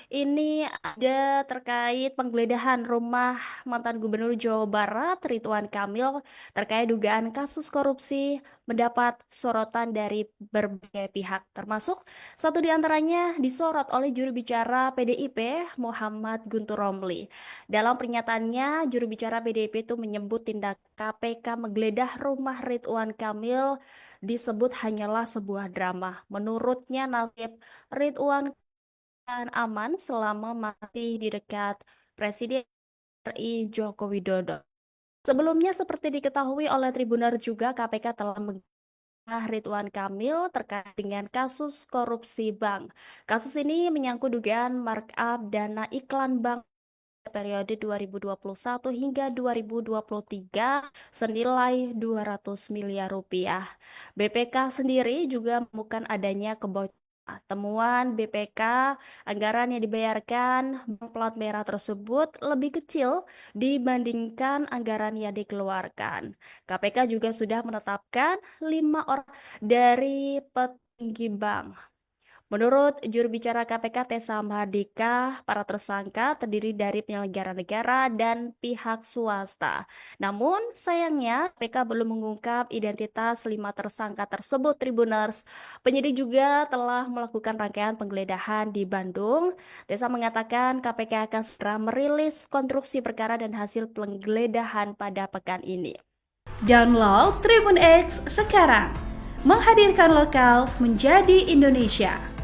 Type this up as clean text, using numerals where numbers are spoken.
Ini ada terkait penggeledahan rumah mantan Gubernur Jawa Barat Ridwan Kamil terkait dugaan kasus korupsi mendapat sorotan dari berbagai pihak, termasuk satu di antaranya disorot oleh juru bicara PDIP Muhammad Guntur Romli. Dalam pernyataannya, juru bicara PDIP itu menyebut tindak KPK menggeledah rumah Ridwan Kamil disebut hanyalah sebuah drama. Menurutnya, nasib Ridwan dan aman selama masih di dekat Presiden RI Joko Widodo. Sebelumnya, seperti diketahui oleh Tribunner juga, KPK telah menggeledah Ridwan Kamil terkait dengan kasus korupsi bank. Kasus ini menyangkut dugaan markup dana iklan bank periode 2021 hingga 2023 senilai 200 miliar rupiah. BPK sendiri juga menemukan adanya kebocoran. Temuan BPK, anggaran yang dibayarkan bank plat merah tersebut lebih kecil dibandingkan anggaran yang dikeluarkan. KPK juga sudah menetapkan 5 orang dari petinggi bank. Menurut juru bicara KPK Tessa Mahardika, para tersangka terdiri dari penyelenggara negara dan pihak swasta. Namun, sayangnya KPK belum mengungkap identitas 5 tersangka tersebut, Tribuners. Penyidik juga telah melakukan rangkaian penggeledahan di Bandung. Tessa mengatakan KPK akan segera merilis konstruksi perkara dan hasil penggeledahan pada pekan ini. Download Tribun X sekarang, menghadirkan lokal menjadi Indonesia.